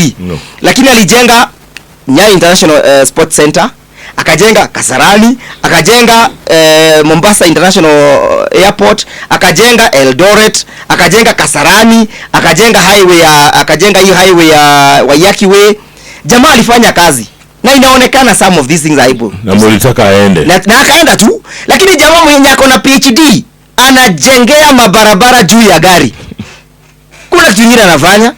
PhD. No. Lakini alijenga Nyayo International Sports Center, akajenga Kasarani, akajenga Mombasa International Airport, akajenga Eldoret, akajenga Kasarani, akajenga highway ya Waiyaki Way. Jamaa alifanya kazi. Na inaonekana some of these things aibu. Na mlitaka aende. Na akaenda tu. Lakini jamaa mwenye ako na PhD anajengea mabarabara juu ya gari. Kuna kitu kingine anafanya.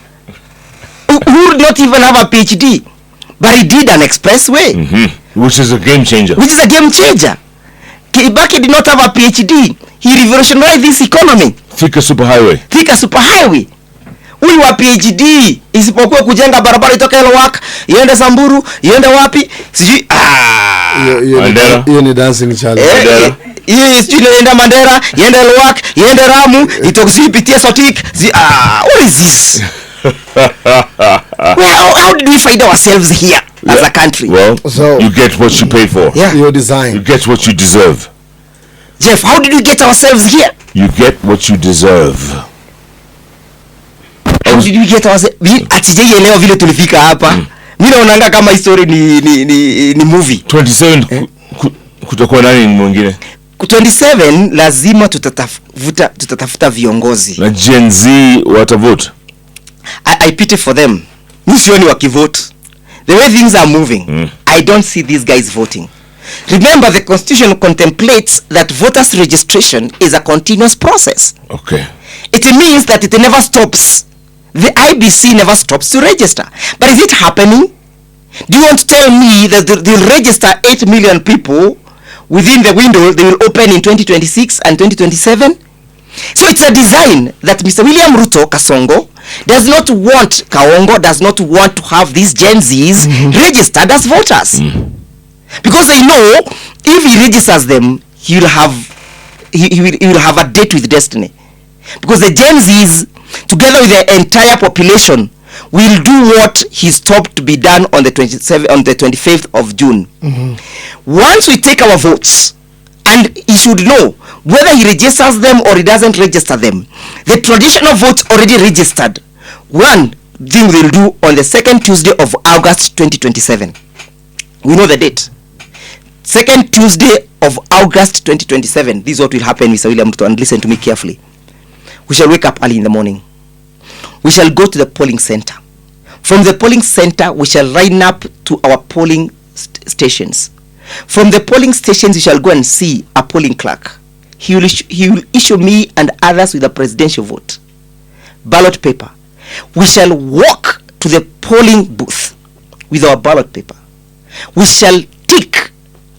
Who would not even have a PhD, but he did an expressway. Which is a game changer. Kibaki did not have a PhD. He revolutionized this economy. Thika superhighway. Huyu wa PhD isipokuwa kujenga barabara itoka Elwak, iende Samburu, iende wapi? Sijui Mandera. Ni dancing challenge. Yeye sijui iende Mandera, iende Elwak, iende Ramu, itokusipitia Sotik. What is this? How did we find ourselves here as a country? Well, so you get what you pay for. Yeah. Your design. You get what you deserve. Jeff, how did we get ourselves here? You get what you deserve. How did we get ourselves? Atijeye leo vile tulifika hapa. Mimi naonanga kama story ni movie. 27 kutakuwa nani mwingine? 27 lazima tutatafuta viongozi. Na Gen Z watavote. I pity for them. Msioni wakivote. The way things are moving, I don't see these guys voting. Remember, the Constitution contemplates that voters registration is a continuous process. Okay. It means that it never stops. The IBC never stops to register. But is it happening? Do you want to tell me that they'll register 8 million people within the window they will open in 2026 and 2027? So it's a design that Mr. William Ruto Kasongo does not want to have these Gen Zs registered as voters. Because they know if he registers them, he will have a date with destiny. Because the Gen Zs, together with the entire population, will do what he stopped to be done on the 25th of June. Once we take our votes, and he should know whether he registers them or he doesn't register them. The traditional votes already registered. One thing we'll do on the second Tuesday of August 2027. We know the date. Second Tuesday of August 2027. This is what will happen, Mr. William Ruto, and listen to me carefully. We shall wake up early in the morning. We shall go to the polling center. From the polling center, we shall line up to our polling stations. From the polling stations, we shall go and see a polling clerk. He will issue me and others with a presidential vote. Ballot paper. We shall walk to the polling booth with our ballot paper. We shall tick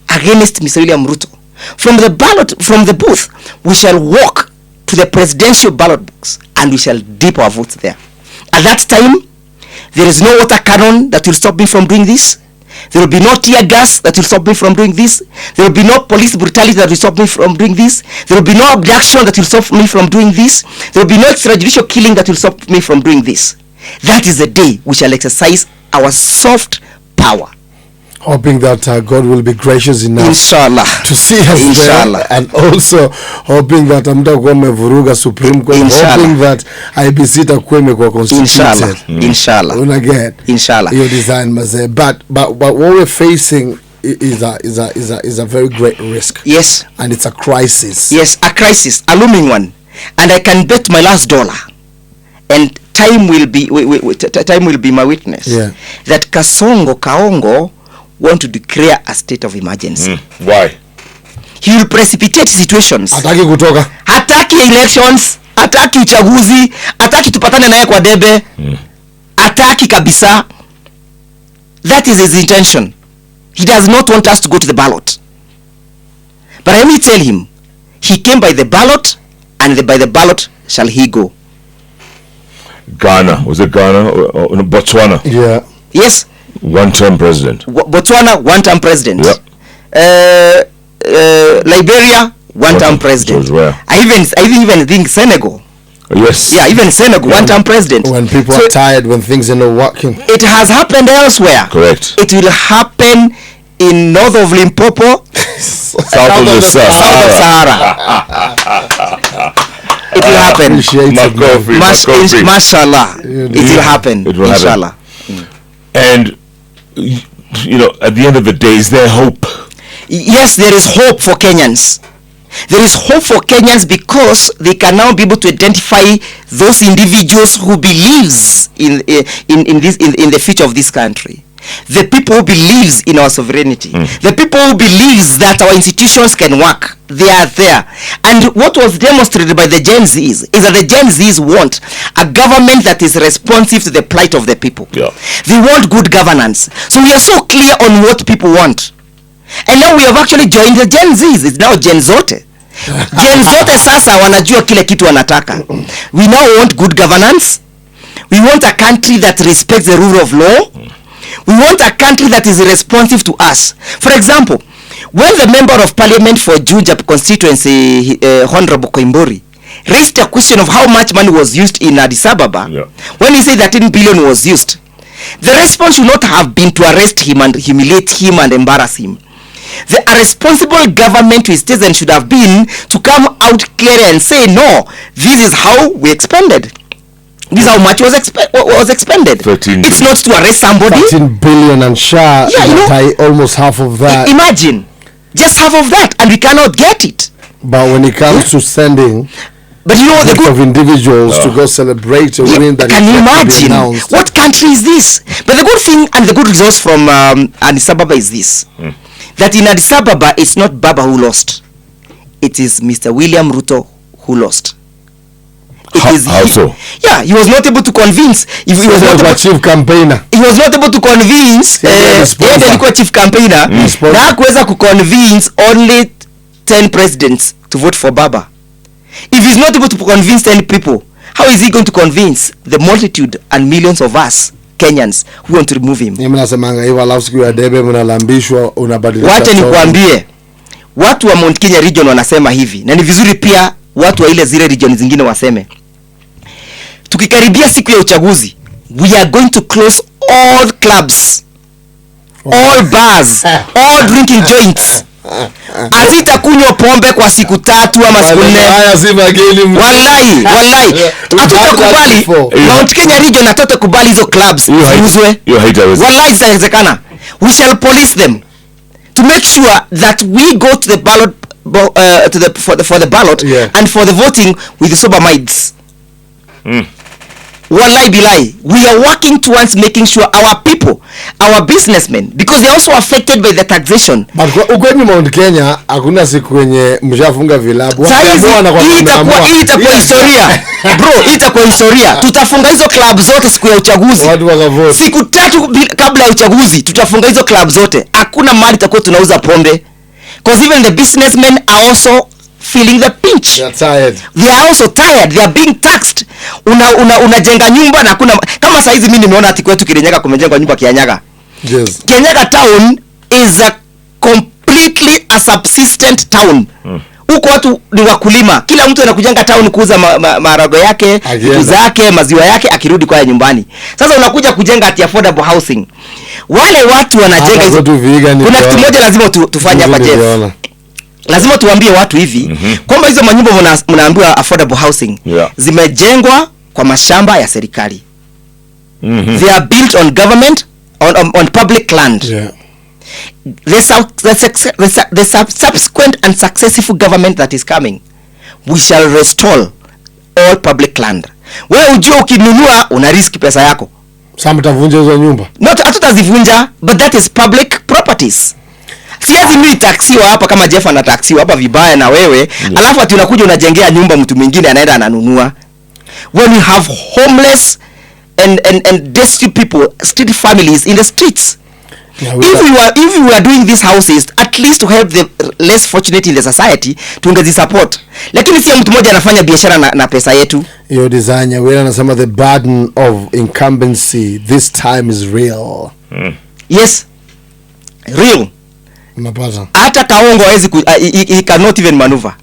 against Mr. William Ruto. From the booth, we shall walk to the presidential ballot box and we shall dip our votes there. At that time, there is no water cannon that will stop me from doing this. There will be no tear gas that will stop me from doing this. There will be no police brutality that will stop me from doing this. There will be no abduction that will stop me from doing this. There will be no extrajudicial killing that will stop me from doing this. That is the day we shall exercise our soft power. Hoping that God will be gracious enough Inshallah. To see us Inshallah. there, and also hoping that Ndegwa vuruga Supreme Court, hoping that IBC takuwe kwa constituted. Inshallah. Unaget. Inshallah. Your design must but what we're facing is a very great risk. Yes. And it's a crisis. Yes, a crisis, a looming one. And I can bet my last dollar, and time will be my witness. Yeah. That Kaongo want to declare a state of emergency. Why? He will precipitate situations. Hataki kutoka. Hataki elections, hataki uchaguzi, hataki tupatane naye kwa debe. Hataki kabisa. That is his intention. He does not want us to go to the ballot. But let me tell him, he came by the ballot, and by the ballot shall he go. Ghana. Was it Ghana or Botswana? Yeah. Yes. One-term president. Botswana, one-term president. Yep. Liberia, one-term president. I even think Senegal. Yes. Yeah, even Senegal, one-term president. When people are tired, when things are not working. It has happened elsewhere. Correct. It will happen in north of Limpopo, south of the Sahara. It will happen. Mashallah. It will happen. It will Inshallah. happen. And you know, at the end of the day, is there hope? Yes, there is hope for Kenyans. There is hope for Kenyans because they can now be able to identify those individuals who believes in the future of this country. The people who believes in our sovereignty. The people who believes that our institutions can work. They are there. And what was demonstrated by the Gen Zs is that the Gen Zs want a government that is responsive to the plight of the people. Yeah. They want good governance. So we are so clear on what people want. And now we have actually joined the Gen Zs. It's now Gen Zote. Gen Zote sasa wanajua kile kitu wanataka. We now want good governance. We want a country that respects the rule of law. We want a country that is responsive to us. For example, when the member of parliament for Juja constituency, Honorable Koimburi, raised a question of how much money was used in Addis Ababa, when he said 13 billion was used, the response should not have been to arrest him and humiliate him and embarrass him. The responsible government to his citizens should have been to come out clearly and say, no, this is how we expended. This is how much was expended. It's not to arrest somebody. 13 billion and share. Yeah, you know, almost half of that. Imagine, just half of that, and we cannot get it. But when it comes to sending, but you know, the group of individuals to go celebrate a win that can you imagine what country is this? But the good thing and the good resource from Addis Ababa is this: that in Addis Ababa, it's not Baba who lost; it is Mr. William Ruto who lost. How so? Yeah, he was not able to convince. If he was not able, chief campaigner. He was not able to convince. Yeye alikuwa chief campaigner. Na hakuweza kuconvince only 10 presidents to vote for Baba. If he's not able to convince 10 people, how is he going to convince the multitude and millions of us Kenyans who want to remove him? Mimi nasemanga hivi, alafu siku ya debe mnalambishwa unabadilisha. Wacha nikwambie, watu wa Mount Kenya region wanasema hivi, na ni vizuri pia watu wa ile zile region zingine waseme. Tukikaribia siku ya uchaguzi, we are going to close all clubs, all bars, all drinking joints. Hazitakunywa pombe kwa siku 3 ama siku 4. Wallahi. Hatutakubali. Mount Kenya region hatutakubali hizo clubs ziuzwe. Wallahi zitawezekana. We shall police them to make sure that we go to the ballot for the ballot and for the voting with the sober minds. Wallahi billahi, we are working towards making sure our people, our businessmen, because they are also affected by the taxation. But ukweni Mount Kenya hakuna siku kwenye mshafunga vilabu. Hii itakuwa historia. Bro, hii itakuwa historia. Tutafunga hizo club zote siku ya uchaguzi. Siku 3 kabla ya uchaguzi tutafunga hizo club zote. Hakuna mali itakuwa tunauza pombe. Because even the businessmen are also feeling the pinch. They are tired. They are also tired. They are being taxed. Unajenga nyumba na kuna kama saizi mimi nimeona ati kwetu Kirinyaga kumejengwa nyumba Kianyaga. Yes. Kianyaga town is a completely a subsistent town. Huko watu ni wakulima. Kila mtu anakujenga town kuuza maharagwe yake, vitu zake, maziwa yake akirudi kwa nyumbani. Sasa unakuja kujenga ati affordable housing. Wale watu wanajenga hizo. Kuna kitu moja lazima tufanye hapa Jeff. Lazima tuambie watu hivi kwamba hizo manyumba mnaambiwa affordable housing zimejengwa kwa mashamba ya serikali. They are built on government on public land. The subsequent and successful government that is coming, we shall restore all public land. Wewe ujue ukinunua una risk pesa yako. Sasa mtavunja hizo nyumba. Hatutazivunja, but that is public properties. Siazi mimi taxiwa hapa kama Jeff anataxiwa hapa vibaya na wewe, alafu ati unakuja unajengea nyumba mtu mwingine anaenda ananunua. When you have homeless and destitute people, street families in the streets. If we are doing these houses at least to help the less fortunate in the society, tungezi support. Lakini si mtu mmoja anafanya biashara na pesa yetu. Yo designer, wewe unasema the burden of incumbency this time is real. Yes. Real. Hata Kaongo he cannot even maneuver.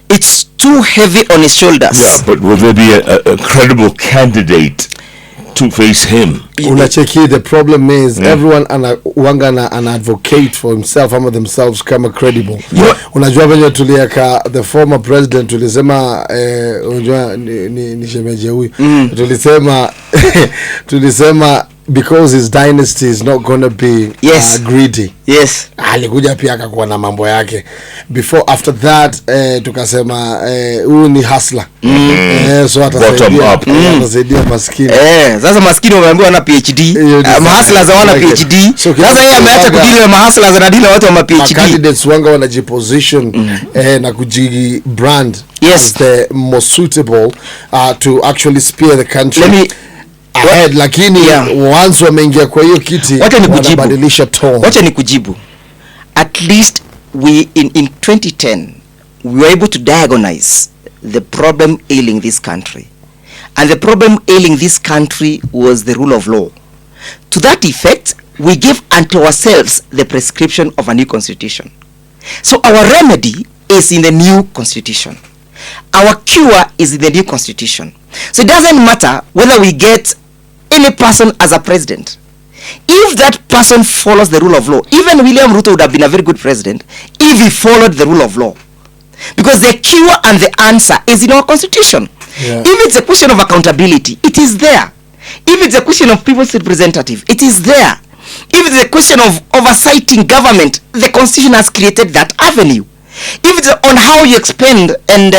It's too heavy on his shoulders. Yeah, but will there be a credible candidate to face him? Unacheki, the problem is everyone wanga an advocate for himself ama themselves kama credible. Unajua venye tuliaka the former president tulisema unajua ni shemeje huyu. Tulisema because his dynasty is not going to be greedy. Yes. Alikuja pia akakuwa na mambo yake. After that tukasema huyu ni hustler. So atasaidia maskini. Sasa maskini wameambiwa na PhD. Mahustlers hawana PhD. Sasa yeye ameacha kudili na mahustlers, anadili na watu wa PhD. Candidates wanga wanajiposition na kuji brand as the most suitable to actually steer the country ahead, lakini once wameingia kwa hiyo kiti wanabadilisha tone. Wacha nikujibu. At least in 2010 we were able to diagnose the problem ailing this country, and the problem ailing this country was the rule of law. To that effect, we gave unto ourselves the prescription of a new constitution. So our remedy is in the new constitution. Our cure is in the new constitution. So it doesn't matter whether we get any person as a president. If that person follows the rule of law, even William Ruto would have been a very good president if he followed the rule of law. Because the cure and the answer is in our constitution. If it's a question of accountability, it is there. If it's a question of people's representative, it is there. If it's a question of oversighting government, the constitution has created that avenue. If it's on how you expend and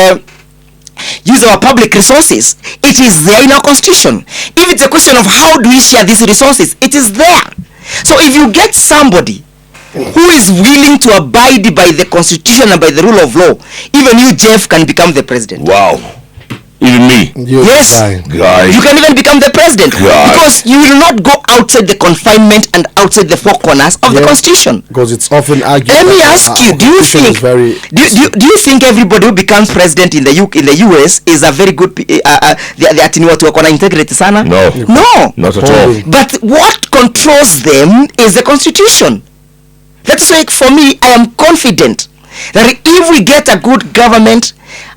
use our public resources, it is there in our constitution. If it's a question of how do we share these resources, it is there. So if you get somebody who is willing to abide by the constitution and by the rule of law, even you, Jeff, can become the president. Wow. Even me? Yes. Guy. You can even become the president. Because you will not go outside the confinement and outside the four corners of the constitution. Because it's often argued. Let me ask you, do you think everybody who becomes president in the US is a very good integrity sana? No. Not at all. But what controls them is the constitution. That's why for me, I am confident that if we get a good government,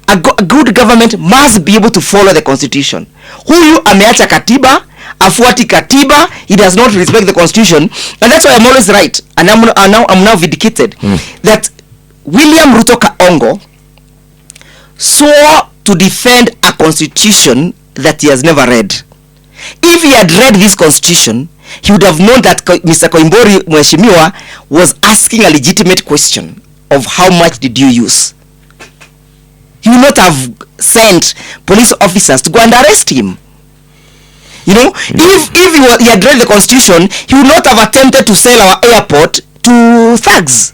a good government must be able to follow the constitution. Huyu ameacha katiba, afuati katiba, he does not respect the constitution, and that's why I'm always right, and I'm now vindicated that William Ruto Kaongo swore to defend a constitution that he has never read. If he had read this constitution, he would have known that Mr. Koimbori Mheshimiwa was asking a legitimate question of how much did you use. He would not have sent police officers to go and arrest him. You know, if he had read the constitution, he would not have attempted to sell our airport to thugs,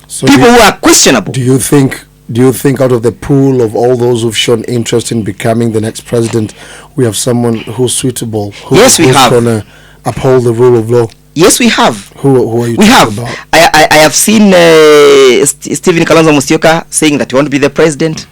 so people who are questionable. Do you think out of the pool of all those who've shown interest in becoming the next president, we have someone who's suitable? Yes, we have. Who's going to uphold the rule of law? Yes, we have. Who are you talking about? I have seen Stephen Kalonzo Musyoka saying that he wants to be the president.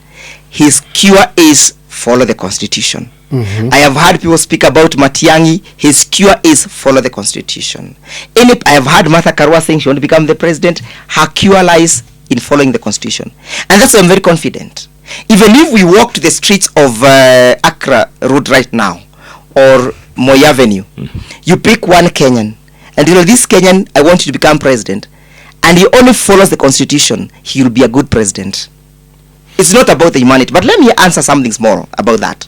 His cure is follow the constitution. I have heard people speak about Matiang'i. His cure is follow the constitution. I have heard Martha Karua saying she wants to become the president. Her cure lies in following the constitution. And that's why I'm very confident. Even if we walk to the streets of Accra Road right now, or Moi Avenue, you pick one Kenyan, and you know, this Kenyan, I want you to become president, and he only follows the constitution, he will be a good president. It's not about the humanity. But let me answer something small about that.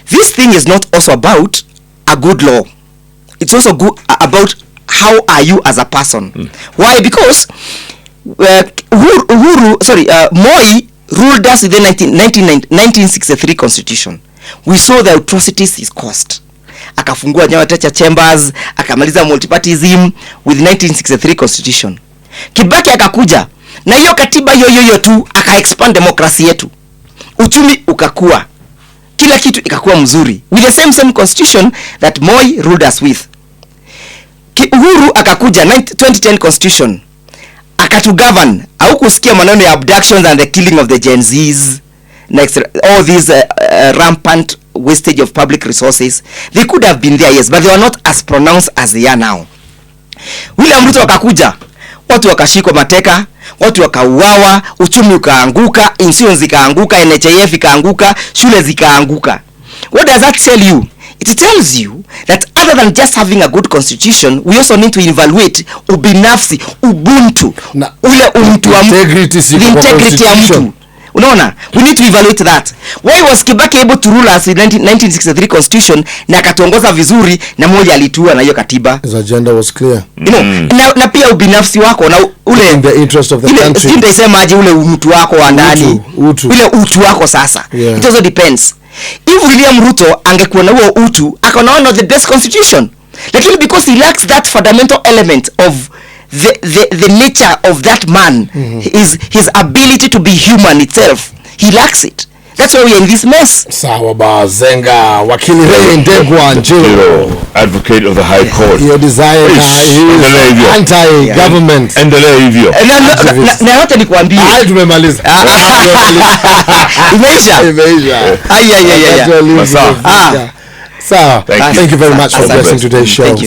This thing is not also about a good law. It's also good about how are you as a person. Why? Because Moi ruled us with the 1963 constitution. We saw the atrocities he caused. Akafungua Nyawatecha chambers, akamaliza multipartyism with 1963 constitution. Kibaki akakuja na hiyo katiba yoyoyo tu aka-expand demokrasi yetu. Uchumi ukakua. Kila kitu ikakuwa mzuri. With the same constitution that Moi ruled us with. Uhuru akakuja 2010 constitution. Akatu govern. Au kusikia maneno ya abductions and the killing of the Gen Zs. Next, all these rampant wastage of public resources. They could have been there, yes, but they were not as pronounced as they are now. William Ruto akakuja. Watu wakashikwa mateka, watu wakauawa, uchumi ukaanguka, insurance ikaanguka, NHIF ikaanguka, shule zikaanguka. What does that tell you? It tells you that other than just having a good constitution, we also need to evaluate ubinafsi, ubuntu, ule umtu wa mtu, the integrity ya mtu. Unaona, we need to evaluate that. Why was Kibaki able to rule us in 1963 constitution na akatuongoza vizuri na moja alitua na hiyo katiba? His agenda was clear. You know, na pia ubinafsi wako na ule in the interest of the country. Ile isemaje ule mtu wako wa ndani. Ile utu wako sasa. Yeah. It also depends. If William Ruto angekuwa na huo utu, akaona the best constitution. Lakini because he lacks that fundamental element of the nature of that man, his ability to be human itself, he lacks it. That's why we are in this mess. Sawa Bazenga, wakili Ndegwa Njiru, advocate of the High Court. Your desire anti-government. Endelea hivyo. Na yote nikwambie. Tumemaliza. Imeisha. Sawa. Thank you very much for blessing today's show.